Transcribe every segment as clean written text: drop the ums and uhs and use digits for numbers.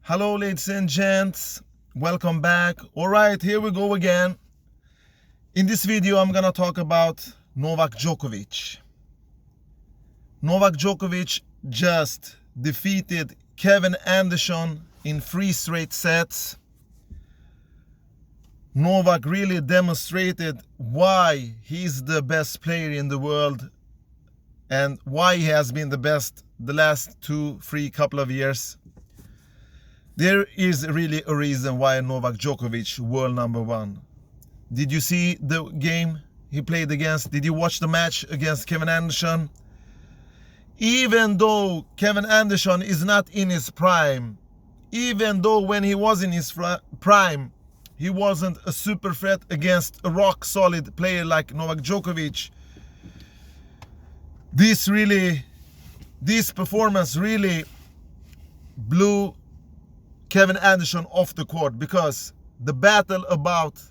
Hello, ladies and gents. Welcome back. All right, here we go again. In this video, I'm gonna talk about Novak Djokovic. Novak Djokovic just defeated Kevin Anderson in 3 straight sets. Novak really demonstrated why he's the best player in the world and why he has been the best the last 2-3 couple of years. There is really a reason why Novak Djokovic world number one. Did you see the game he played against? Did you watch the match against Kevin Anderson? Even though Kevin Anderson is not in his prime, even though when he was in his prime, he wasn't a super threat against a rock solid player like Novak Djokovic, this performance really blew Kevin Anderson off the court, because the battle about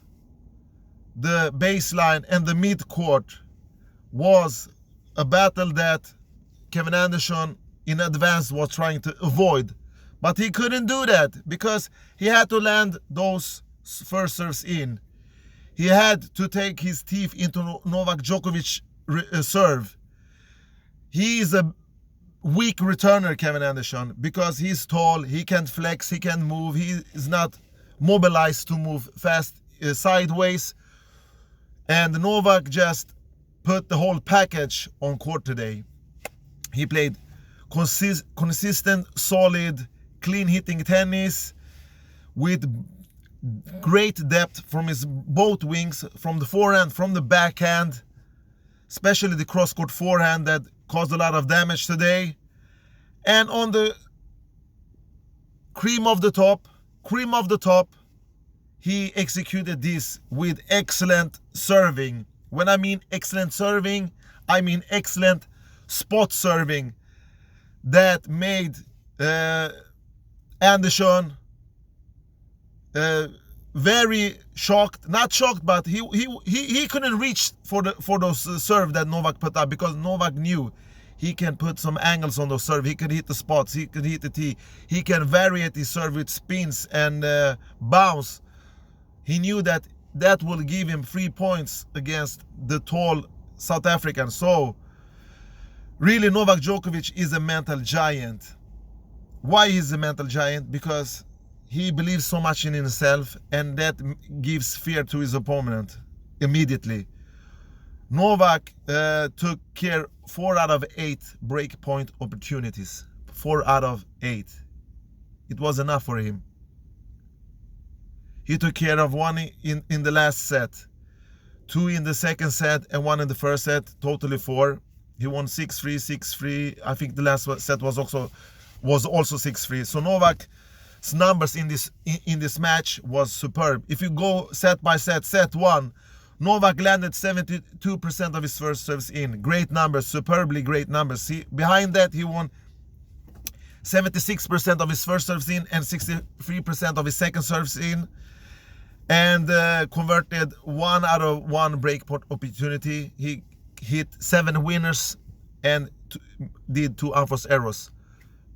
the baseline and the mid-court was a battle that Kevin Anderson in advance was trying to avoid. But he couldn't do that because he had to land those first serves in. He had to take his teeth into Novak Djokovic serve. He is a weak returner, Kevin Anderson, because he's tall, he can flex, he can move, he is not mobilized to move fast sideways. And Novak just put the whole package on court today. He played consistent, solid, clean hitting tennis with great depth from his both wings, from the forehand, from the backhand, especially the cross-court forehand that caused a lot of damage today. And on the cream of the top, he executed this with excellent serving. When I mean excellent serving, I mean excellent spot serving that made Anderson very shocked. Not shocked, but he couldn't reach for those serve that Novak put up, because Novak knew he can put some angles on those serve. He could hit the spots, he could hit the tee, he can vary his serve with spins and bounce. He knew that will give him 3 points against the tall South African. So really, Novak Djokovic is a mental giant. Why he's a mental giant? Because he believes so much in himself, and that gives fear to his opponent immediately. Novak took care 4 out of 8 break point opportunities. 4 out of 8. It was enough for him. He took care of 1 in the last set, 2 in the second set, and 1 in the first set, totally 4. He won 6-3, 6-3. I think the last set was also 6-3. So Novak's numbers in this match was superb. If you go set by set, set 1, Novak landed 72% of his first serves in. Great numbers, superbly great numbers. Behind that, he won 76% of his first serves in and 63% of his second serves in, and converted 1 out of 1 breakpoint opportunity. He hit 7 winners and did 2 unforced errors.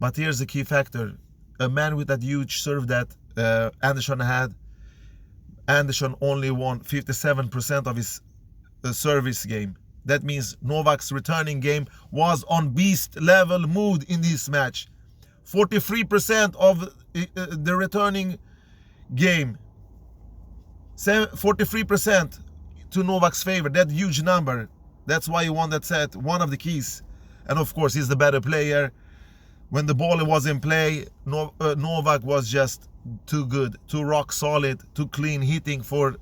But here's the key factor. A man with that huge serve that Anderson had, Anderson only won 57% of his service game. That means Novak's returning game was on beast level mood in this match. 43% of the returning game, 43% to Novak's favor. That huge number. That's why he won that set. One of the keys. And of course, he's the better player. When the ball was in play, Novak was just too good, too rock solid, too clean hitting for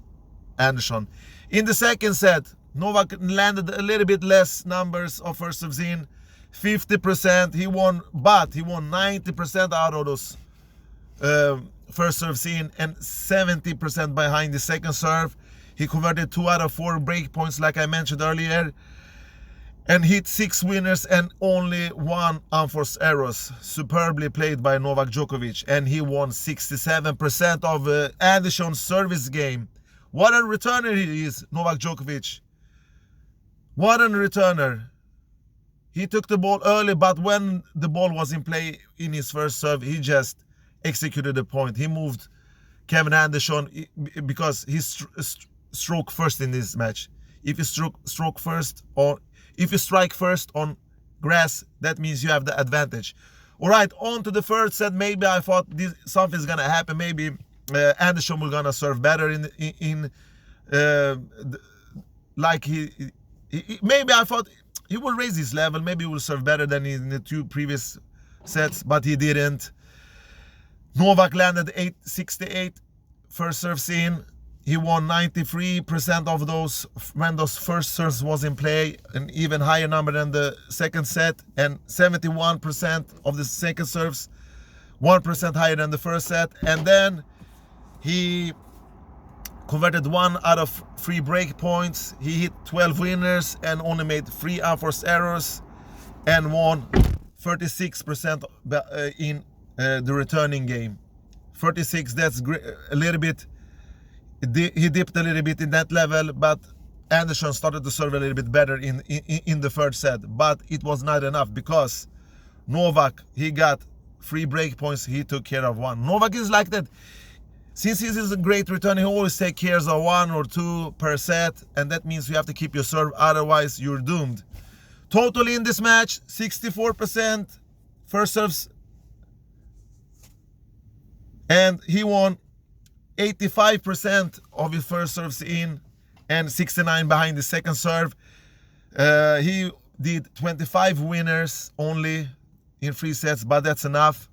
Anderson. In the second set, Novak landed a little bit less numbers of first serves in, 50%. He won 90% out of those first serves in and 70% behind the second serve. He converted 2 out of 4 break points, like I mentioned earlier, and hit 6 winners and only 1 unforced errors. Superbly played by Novak Djokovic, and he won 67% of Anderson's service game. What a returner he is, Novak Djokovic. What a returner. He took the ball early, but when the ball was in play in his first serve, he just executed the point. He moved Kevin Anderson because he stroke first in this match. If you stroke first, or if you strike first on grass, that means you have the advantage. All right, on to the third set. Maybe I thought something's gonna happen. Maybe Anderson will gonna serve better like maybe I thought he will raise his level. Maybe he will serve better than in the 2 previous sets, but he didn't. Novak landed 868 first serves in. He won 93% of those when those first serves was in play, an even higher number than the second set, and 71% of the second serves, 1% higher than the first set. And then he converted 1 out of 3 break points. He hit 12 winners and only made 3 unforced errors, and won 36% in the returning game. 36, that's a little bit. He dipped a little bit in that level, but Anderson started to serve a little bit better in the third set. But it was not enough because Novak, he got 3 break points. He took care of 1. Novak is like that. Since he is a great returner, he always takes care of 1 or 2 per set, and that means you have to keep your serve, otherwise you're doomed. Totally in this match, 64% first serves, and he won 85% of his first serves in, and 69 behind the second serve. He did 25 winners only in 3 sets, but that's enough,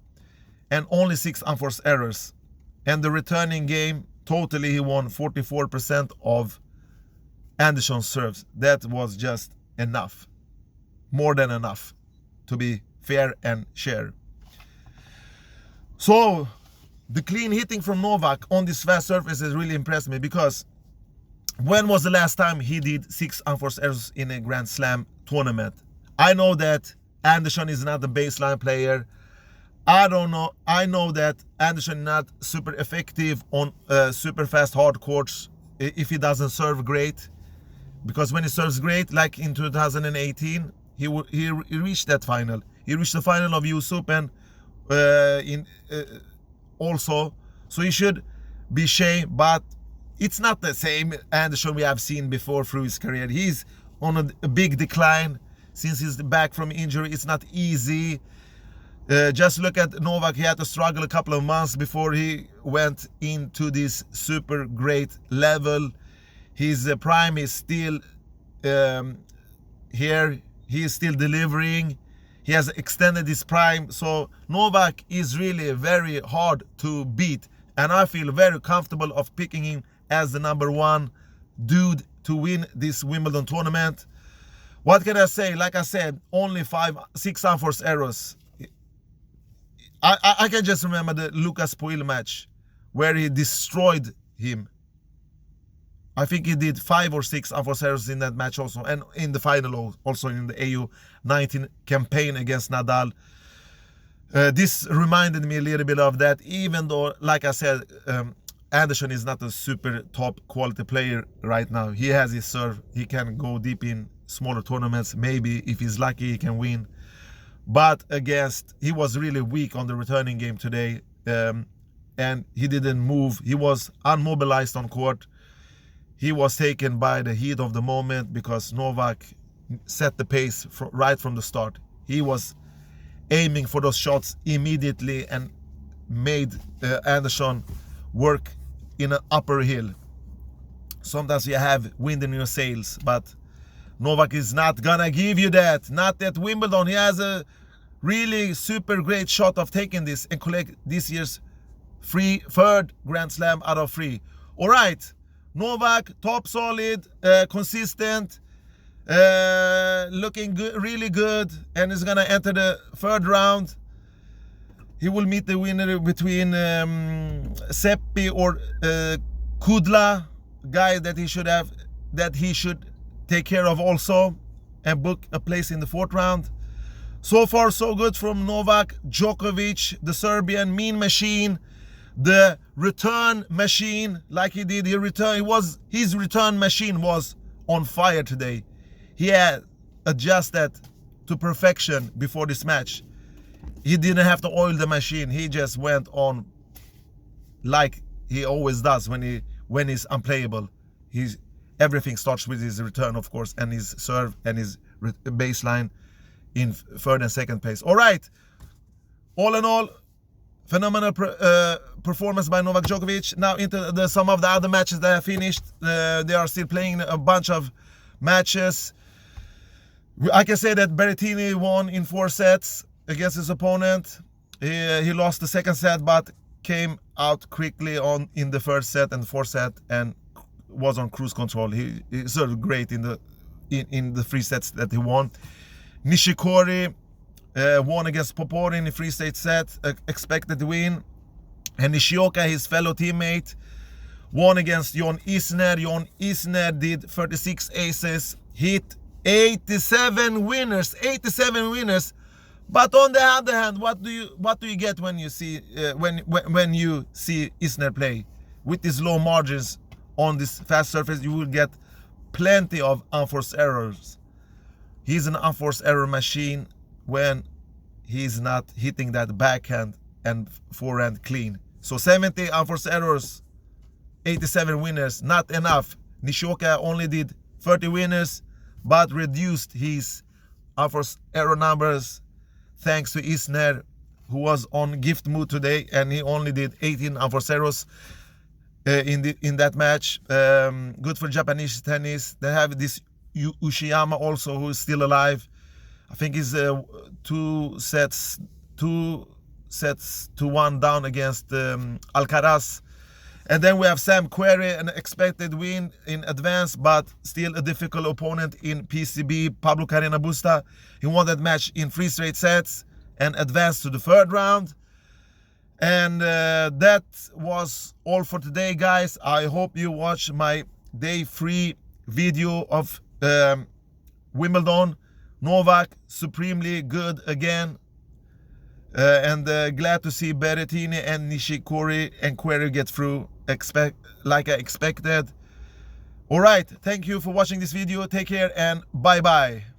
and only 6 unforced errors. And the returning game, totally he won 44% of Anderson's serves. That was just enough, more than enough, to be fair and share. So the clean hitting from Novak on this fast surface has really impressed me, because when was the last time he did 6 unforced errors in a Grand Slam tournament? I know that Anderson is not a baseline player. I don't know. I know that Anderson is not super effective on super fast hard courts if he doesn't serve great, because when he serves great, like in 2018, he reached that final. He reached the final of US Open also, so he should be Shea, but it's not the same Anderson we have seen before through his career. He's on a big decline since he's back from injury. It's not easy. Just look at Novak. He had to struggle a couple of months before he went into this super great level. His prime is still here. He is still delivering. He has extended his prime. So Novak is really very hard to beat. And I feel very comfortable of picking him as the #1 dude to win this Wimbledon tournament. What can I say? Like I said, only 6 unforced errors. I can just remember the Lucas Pouille match where he destroyed him. I think he did 5 or 6 unforced errors in that match also, and in the final also in the AU 19 campaign against Nadal. This reminded me a little bit of that, even though, like I said, Anderson is not a super top quality player right now. He has his serve. He can go deep in smaller tournaments. Maybe if he's lucky, he can win. But he was really weak on the returning game today, and he didn't move. He was unmobilized on court. He was taken by the heat of the moment because Novak set the pace right from the start. He was aiming for those shots immediately and made Anderson work in an upper hill. Sometimes you have wind in your sails, but Novak is not gonna give you that. Not at Wimbledon. He has a really super great shot of taking this and collect this year's 3rd Grand Slam out of 3. All right, Novak, top solid, consistent, looking good, really good, and is gonna enter the 3rd round. He will meet the winner between Seppi or Kudla, guy that he should take care of also, and book a place in the 4th round. So far, so good from Novak Djokovic, the Serbian mean machine, the return machine, like he did. His return machine was on fire today. He had adjusted to perfection before this match. he didn't have to oil the machine. He just went on like he always does when he's unplayable. Everything starts with his return, of course, and his serve and his baseline in third and second place. All right, all in all, phenomenal performance by Novak Djokovic. Now into some of the other matches that have finished. They are still playing a bunch of matches. I can say that Berrettini won in 4 sets against his opponent. He lost the second set, but came out quickly in the first set and fourth set and was on cruise control. He served great in the 3 sets that he won. Nishikori won against Popori in the 3 straight set, expected to win. And Nishioka, his fellow teammate, won against Jon Isner. Jon Isner did 36 aces, hit 87 winners. But on the other hand, what do you get when you see when you see Isner play? With these low margins on this fast surface, you will get plenty of unforced errors. He's an unforced error machine when he's not hitting that backhand and forehand clean. So 70 unforced errors, 87 winners, not enough. Nishioka only did 30 winners, but reduced his unforced error numbers thanks to Isner, who was on gift mood today, and he only did 18 unforced errors in that match. Good for Japanese tennis. They have this Uchiyama also, who is still alive. I think he's 2 sets to 1 down against Alcaraz. And then we have Sam Querrey, an expected win in advance, but still a difficult opponent in PCB, Pablo Carrena Busta. He won that match in 3 straight sets and advanced to the 3rd round. And that was all for today, guys. I hope you watch my day 3 video of Wimbledon. Novak, supremely good again. And glad to see Berrettini and Nishikori and Querrey get through like I expected. All right, thank you for watching this video. Take care and bye-bye.